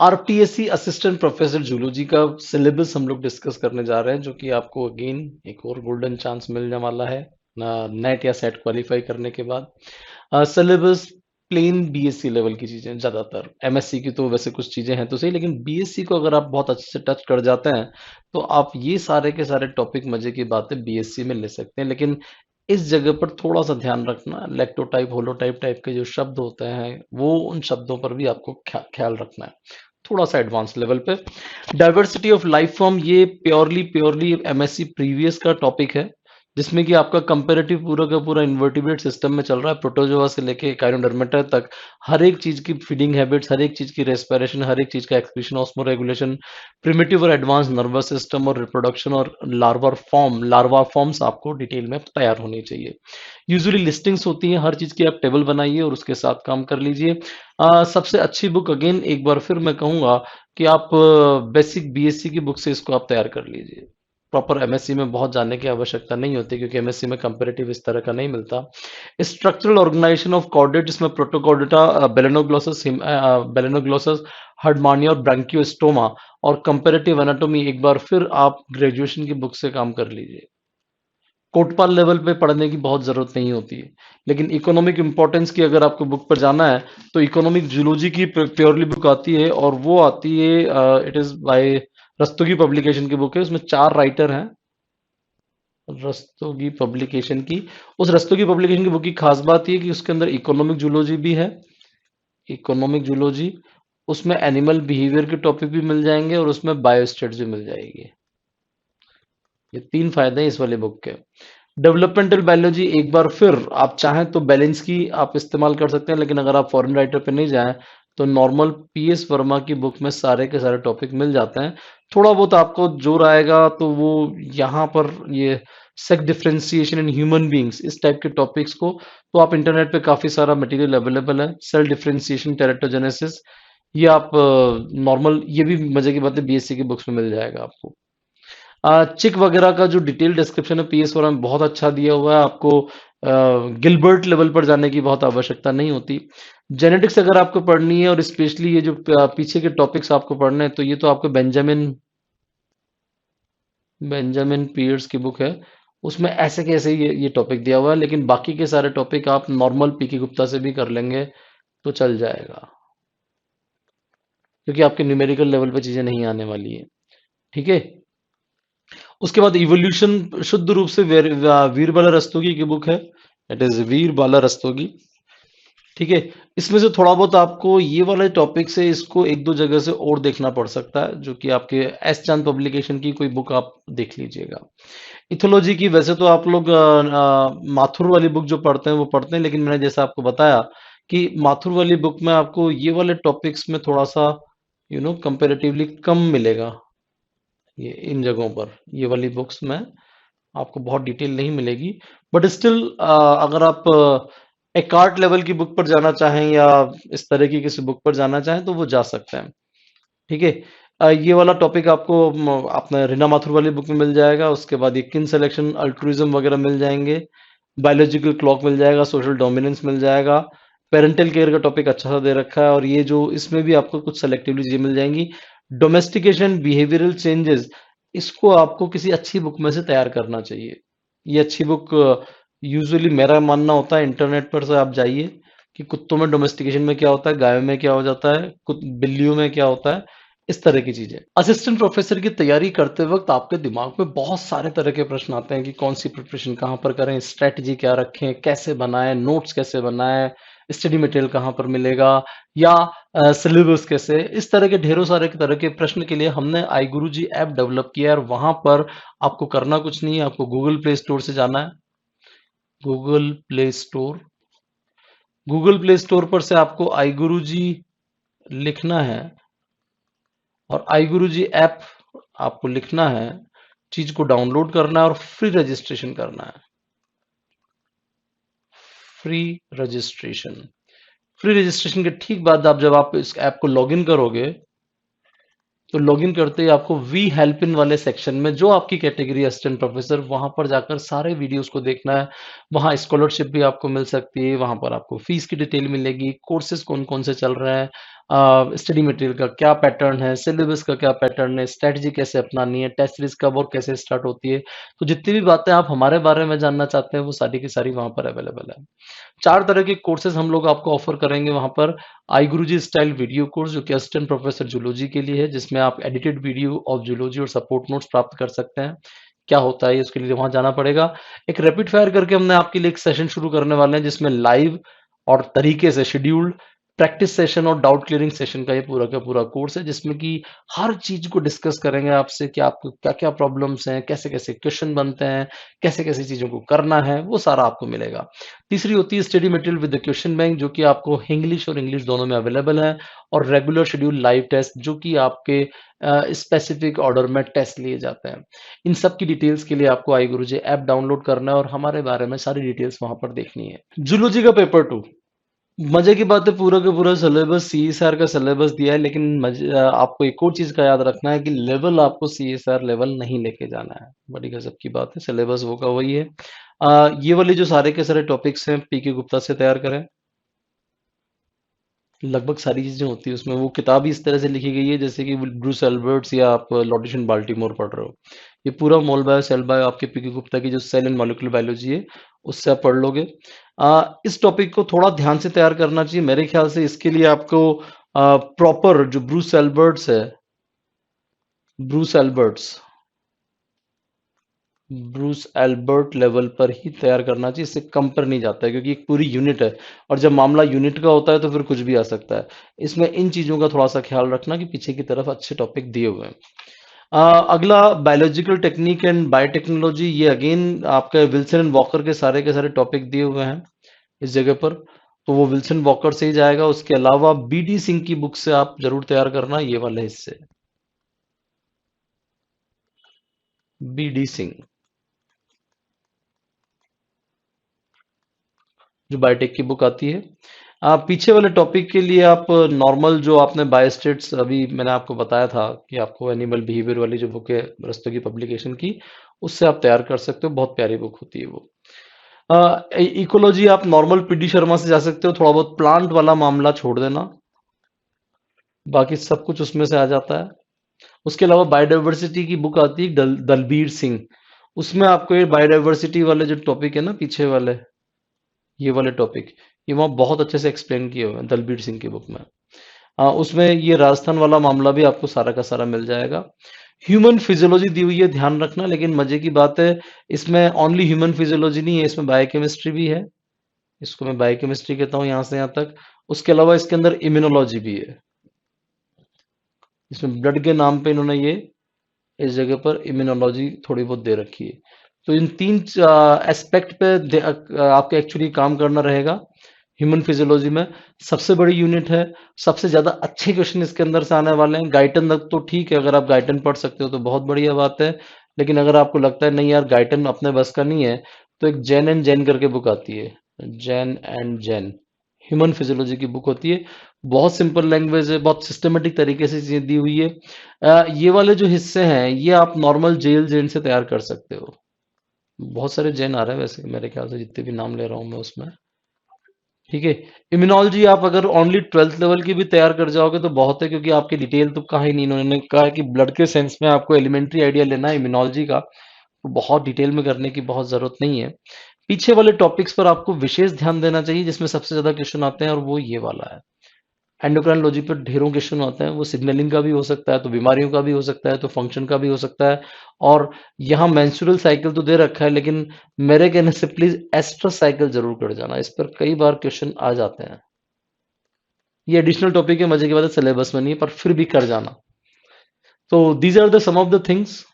आरटीएससी assistant professor zoology का syllabus हम लोग डिस्कस करने जा रहे हैं, जो कि आपको अगेन एक और गोल्डन चांस मिलने वाला है नेट या सेट क्वालिफाई करने के बाद। सिलेबस प्लेन बीएससी लेवल की चीजें ज्यादातर, एमएससी की तो वैसे कुछ चीजें हैं तो सही, लेकिन बीएससी को अगर आप बहुत अच्छे से टच कर जाते हैं तो आप ये सारे के सारे टॉपिक, मजे की बातें बीएससी में ले सकते हैं। लेकिन इस जगह पर थोड़ा सा ध्यान रखना, इलेक्ट्रोटाइप होलोटाइप टाइप के जो शब्द होते हैं वो, उन शब्दों पर भी आपको ख्याल रखना है थोड़ा सा एडवांस लेवल पे। डाइवर्सिटी ऑफ लाइफ फॉर्म, ये प्योरली प्योरली एमएससी प्रीवियस का टॉपिक है, जिसमें कि आपका कंपैरेटिव पूरा का पूरा इन्वर्टिब्रेट सिस्टम में चल रहा है, प्रोटोजोआ से लेके काइनोडर्मेटा तक। हर एक चीज की फीडिंग हैबिट्स, हर एक चीज की रेस्पिरेशन, हर एक चीज का एक्सक्रीशन, ऑस्मो रेगुलेशन, प्रिमिटिव और एडवांस नर्वस सिस्टम और रिप्रोडक्शन और लार्वा फॉर्म्स आपको डिटेल में तैयार होनी चाहिए। यूजुअली लिस्टिंग्स होती हैं हर चीज की, आप टेबल बनाइए और उसके साथ काम कर लीजिए। सबसे अच्छी बुक, अगेन एक बार फिर मैं कहूंगा कि आप बेसिक बीएससी की बुक से इसको आप तैयार कर लीजिए। प्रॉपर एमएससी में बहुत जाने की आवश्यकता नहीं होती, क्योंकि एमएससी में कंपैरेटिव इस तरह का नहीं मिलता। स्ट्रक्चरल ऑर्गेनाइजेशन ऑफ कॉर्डेट, इसमें प्रोटोकॉर्डेटा, बेलेनोग्लोसस, हर्डमानिया और ब्रांकियोस्टोमा, और कंपैरेटिव एनाटॉमी एक बार फिर आप ग्रेजुएशन की बुक से काम कर लीजिए। कोटपाल लेवल पे पढ़ने की बहुत जरूरत नहीं होती है। लेकिन इकोनॉमिक इंपॉर्टेंस की अगर आपको बुक पर जाना है तो इकोनॉमिक जूलॉजी की प्योरली बुक आती है, और वो आती है, it is by Rastogi publication की बुक है। उसमें 4 राइटर हैं रस्तोगी पब्लिकेशन की। उस रस्तोगी पब्लिकेशन की बुक की खास बात ये कि उसके अंदर इकोनॉमिक जूलॉजी भी है, इकोनॉमिक जूलॉजी, उसमें एनिमल बिहेवियर के टॉपिक भी मिल जाएंगे और उसमें बायोस्टेट्स भी मिल जाएगी। ये 3 फायदे हैं इस वाले बुक के। डेवलपमेंटल बायोलॉजी, एक बार फिर आप चाहें तो बैलेंस की आप इस्तेमाल कर सकते हैं, लेकिन अगर आप फॉरेन राइटर पे नहीं जाएं तो नॉर्मल पीएस वर्मा की बुक में सारे के सारे टॉपिक मिल जाते हैं। थोड़ा बहुत आपको जोर आएगा तो वो यहाँ पर ये sex differentiation in human beings, इस टाइप के टॉपिक्स को तो आप इंटरनेट पे काफी सारा मटेरियल अवेलेबल है। सेल डिफरेंशिएशन, टेरेटोजेनेसिस, ये आप नॉर्मल, ये भी मजे की बात है, बीएससी की बुक्स में मिल जाएगा आपको। चिक वगैरह का जो डिटेल डिस्क्रिप्शन है पीएस वाला में बहुत अच्छा दिया हुआ है आपको। गिलबर्ट लेवल पर जाने की बहुत आवश्यकता नहीं होती। जेनेटिक्स अगर आपको पढ़नी है और स्पेशली ये जो पीछे के टॉपिक्स आपको पढ़ने हैं, तो ये तो आपको बेंजामिन बेंजामिन पियर्स की बुक है। उसमें ऐसे कैसे ये टॉपिक दिया हुआ है, लेकिन बाकी के सारे टॉपिक आप नॉर्मल पीके गुप्ता से भी कर लेंगे तो चल जाएगा, क्योंकि आपके न्यूमेरिकल लेवल पे चीजें नहीं आने वाली है। ठीक है। उसके बाद इवोल्यूशन शुद्ध रूप से वीर बाला रस्तोगी की बुक है, इट इज वीर बाला रस्तोगी। ठीक है। इसमें से थोड़ा बहुत आपको ये वाले टॉपिक से इसको एक दो जगह से और देखना पड़ सकता है, जो कि आपके एस चांद पब्लिकेशन की कोई बुक आप देख लीजिएगा। इथोलॉजी की वैसे तो आप लोग माथुर वाली बुक जो पढ़ते हैं वो पढ़ते हैं, लेकिन मैंने जैसा आपको बताया कि माथुर वाली बुक में आपको ये वाले टॉपिक्स में थोड़ा सा कंपेरेटिवली कम मिलेगा। ये इन जगहों पर ये वाली बुक्स में आपको बहुत डिटेल नहीं मिलेगी, बट स्टिल अगर आप एकार्ट लेवल की बुक पर जाना चाहें या इस तरह की किसी बुक पर जाना चाहें तो वो जा सकते हैं। ठीक है। ये वाला टॉपिक आपको अपना रीना माथुर वाली बुक में मिल जाएगा। उसके बाद ये किन सिलेक्शन, अल्ट्रुइज्म वगैरह मिल जाएंगे, बायोलॉजिकल क्लॉक मिल जाएगा, सोशल डोमिनेंस मिल जाएगा, पेरेंटल केयर का टॉपिक अच्छा सा दे रखा है, और ये जो इसमें भी आपको कुछ सेलेक्टिवली चीजें मिल जाएंगी। डोमेस्टिकेशन, बिहेवियरल चेंजेस, इसको आपको किसी अच्छी बुक में से तैयार करना चाहिए। ये अच्छी बुक यूजुअली मेरा मानना होता है, इंटरनेट पर से आप जाइए कि कुत्तों में डोमेस्टिकेशन में क्या होता है, गायों में क्या हो जाता है, बिल्लियों में क्या होता है, इस तरह की चीजें। असिस्टेंट प्रोफेसर की तैयारी करते वक्त आपके दिमाग में बहुत सारे तरह के प्रश्न आते हैं कि कौन सी प्रिपरेशन कहाँ पर करें, स्ट्रेटजी क्या रखें, कैसे बनाएं, नोट्स कैसे बनाएं, स्टडी मटेरियल कहाँ पर मिलेगा, या सिलेबस कैसे। इस तरह के ढेरों सारे तरह के प्रश्न के लिए हमने आई गुरु जी ऐप डेवलप किया है, और वहां पर आपको करना कुछ नहीं है, आपको गूगल प्ले स्टोर से जाना है। Google play store, Google play store पर से आपको आई गुरु जी लिखना है, और आई गुरु जी ऐप आपको लिखना है, चीज को डाउनलोड करना है और फ्री रजिस्ट्रेशन करना है। फ्री रजिस्ट्रेशन, फ्री रजिस्ट्रेशन के ठीक बाद आप जब आप इस ऐप को लॉगिन करोगे, तो लॉगिन करते ही आपको वी हेल्प इन वाले सेक्शन में जो आपकी कैटेगरी असिस्टेंट प्रोफेसर, वहां पर जाकर सारे वीडियोस को देखना है। वहां स्कॉलरशिप भी आपको मिल सकती है, वहां पर आपको फीस की डिटेल मिलेगी, कोर्सेज कौन कौन से चल रहे हैं, स्टडी मटेरियल का क्या पैटर्न है, सिलेबस का क्या पैटर्न है, स्ट्रेटजी कैसे अपनानी है, टेस्ट सीरीज कब और कैसे स्टार्ट होती है। तो जितनी भी बातें आप हमारे बारे में जानना चाहते हैं वो सारी की सारी वहाँ पर अवेलेबल है। 4 तरह के कोर्सेज़ हम लोग आपको ऑफ़र करेंगे वहाँ पर। आई गुरुजी स्टाइल वीडियो कोर्स जो कि असिस्टेंट प्रोफ़ेसर ज़ूलॉजी के लिए है, जिसमें आप एडिटेड वीडियो ऑफ ज़ूलॉजी और सपोर्ट नोट्स प्राप्त कर सकते हैं। क्या होता है उसके लिए वहाँ जाना पड़ेगा। एक रैपिड फायर करके हमने आपके लिए एक सेशन शुरू करने वाले हैं जिसमें लाइव और तरीके से शेड्यूल्ड प्रैक्टिस सेशन और डाउट क्लियरिंग सेशन का ये पूरा का पूरा कोर्स है, जिसमें कि हर चीज़ को डिस्कस करेंगे आपसे कि आपको क्या-क्या प्रॉब्लम्स हैं, कैसे-कैसे क्वेश्चन बनते हैं, कैसे-कैसे चीज़ों को करना है, वो सारा आपको मिलेगा। तीसरी होती है study material with the question bank, जो कि आपको इंग्लिश और इंग्लिश दोनों में अवेलेबल है, और रेगुलर शेड्यूल लाइव टेस्ट जो कि आपके स्पेसिफिक ऑर्डर में टेस्ट लिए जाते हैं। इन सब की डिटेल्स के लिए आपको आई गुरुजी ऐप डाउनलोड करना है और हमारे बारे में सारी डिटेल्स वहाँ पर देखनी है। जूलॉजी का पेपर 2 मजे की बात है, पूरा का पूरा सिलेबस सीएसआर का सिलेबस दिया है, लेकिन आपको एक और चीज का याद रखना है कि लेवल आपको सीएसआर लेवल नहीं लेके जाना है। बड़ी गजब की बात है, सिलेबस वो का वही है। ये वाले जो सारे के सारे टॉपिक्स हैं पीके गुप्ता से तैयार करें। लगभग सारी चीजें होती है उसमें। वो किताब ही इस तरह से लिखी गई है जैसे कि ब्रूस एल्बर्ट्स या आप लॉरेंस बाल्टीमोर पढ़ रहे हो। ये पूरा मोल बायो सेल बायो आपके पीके गुप्ता की जो सेल एंड मॉलिक्यूलर बायोलॉजी है उससे आप पढ़ लोगे। इस टॉपिक को थोड़ा ध्यान से तैयार करना चाहिए मेरे ख्याल से। इसके लिए आपको प्रॉपर जो ब्रूस एल्बर्ट्स है, Bruce Albert's Bruce Albert level पर ही तैयार करना चाहिए, इससे कम पर नहीं जाता है, क्योंकि एक पूरी यूनिट है और जब मामला यूनिट का होता है तो फिर कुछ भी आ सकता है। इसमें इन चीज़ों का थोड़ा सा ख्याल रखना कि पीछे की तरफ अच्छे टॉपिक दिए हुए हैं। अगला बायोलॉजिकल टेक्निक एंड बायोटेक्नोलॉजी, ये अगेन आपके विल्सन एंड वॉकर के सारे टॉपिक दिए हुए हैं इस जगह पर, तो वो विल्सन वॉकर से ही जाएगा। उसके अलावा बीडी सिंह की बुक से आप जरूर तैयार करना ये वाले हिस्से। बीडी सिंह जो बायोटेक की बुक आती है। आप पीछे वाले टॉपिक के लिए आप नॉर्मल जो आपने बायोस्टेट्स अभी मैंने आपको बताया था कि आपको एनिमल बिहेवियर वाली जो बुक है रस्तोगी पब्लिकेशन की, उससे आप तैयार कर सकते हो। बहुत प्यारी बुक होती है वो। इकोलॉजी आप नॉर्मल पीडी शर्मा से जा सकते हो, थोड़ा बहुत प्लांट वाला मामला छोड़ देना, बाकी सब कुछ उसमें से आ जाता है। उसके अलावा बायोडाइवर्सिटी की बुक आती है दलबीर सिंह, उसमें आपको ये बायोडाइवर्सिटी वाले जो टॉपिक है ना पीछे वाले, ये वाले टॉपिक, ये वहाँ बहुत अच्छे से एक्सप्लेन किए हुए हैं दलबीर सिंह की बुक में। उसमें ये राजस्थान वाला मामला भी आपको सारा का सारा मिल जाएगा। ह्यूमन फिजियोलॉजी दी हुई है, ध्यान रखना, लेकिन मजे की बात है इसमें ओनली ह्यूमन फिजियोलॉजी नहीं है, इसमें बायोकेमिस्ट्री भी है। इसको मैं बायोकेमिस्ट्री कहता हूँ यहाँ से यहाँ तक। उसके अलावा इसके अंदर इम्यूनोलॉजी भी है। इसमें ब्लड के नाम पे इन्होंने ये इस जगह पर इम्यूनोलॉजी थोड़ी बहुत दे रखी है। तो इन तीन एस्पेक्ट पे आपके एक्चुअली काम करना रहेगा। ह्यूमन फिजियोलॉजी में सबसे बड़ी यूनिट है, सबसे ज्यादा अच्छे क्वेश्चन इसके अंदर से आने वाले हैं। गाइटन तक तो ठीक है, अगर आप गाइटन पढ़ सकते हो तो बहुत बढ़िया बात है, लेकिन अगर आपको लगता है नहीं यार गाइटन अपने बस का नहीं है, तो एक जैन एंड जैन करके बुक आती है, Jain and Jain human physiology की बुक होती है। बहुत सिंपल लैंग्वेज है, बहुत सिस्टमेटिक तरीके से चीजें दी हुई है। ये वाले जो हिस्से हैं ये आप नॉर्मल जेल जैन से तैयार कर सकते हो। बहुत सारे जैन आ रहे हैं वैसे मेरे ख्याल से, जितने भी नाम ले रहा हूं मैं उसमें। ठीक है। इम्यूनोलॉजी आप अगर ओनली 12th लेवल की भी तैयार कर जाओगे तो बहुत है, क्योंकि आपकी डिटेल तो कहा ही नहीं, इन्होंने कहा है कि ब्लड के सेंस में आपको एलिमेंट्री आइडिया लेना है इम्यूनोलॉजी का, तो बहुत डिटेल में करने की बहुत जरूरत नहीं है। पीछे वाले टॉपिक्स पर आपको विशेष ध्यान देना चाहिए जिसमें सबसे ज्यादा क्वेश्चन आते हैं, और वो ये वाला है। एंडोक्राइनोलॉजी पर ढेरों क्वेश्चन आते हैं, वो सिग्नलिंग का भी हो सकता है, तो बीमारियों का भी हो सकता है, तो फंक्शन का भी हो सकता है। और यहाँ मेंस्ट्रुअल साइकिल तो दे रखा है, लेकिन मेरे कहने से प्लीज एस्ट्रस साइकिल जरूर कर जाना, इस पर कई बार क्वेश्चन आ जाते हैं। ये एडिशनल टॉपिक है, मजे की बात है सिलेबस में नहीं है, पर फिर भी कर जाना। तो these are the some of the things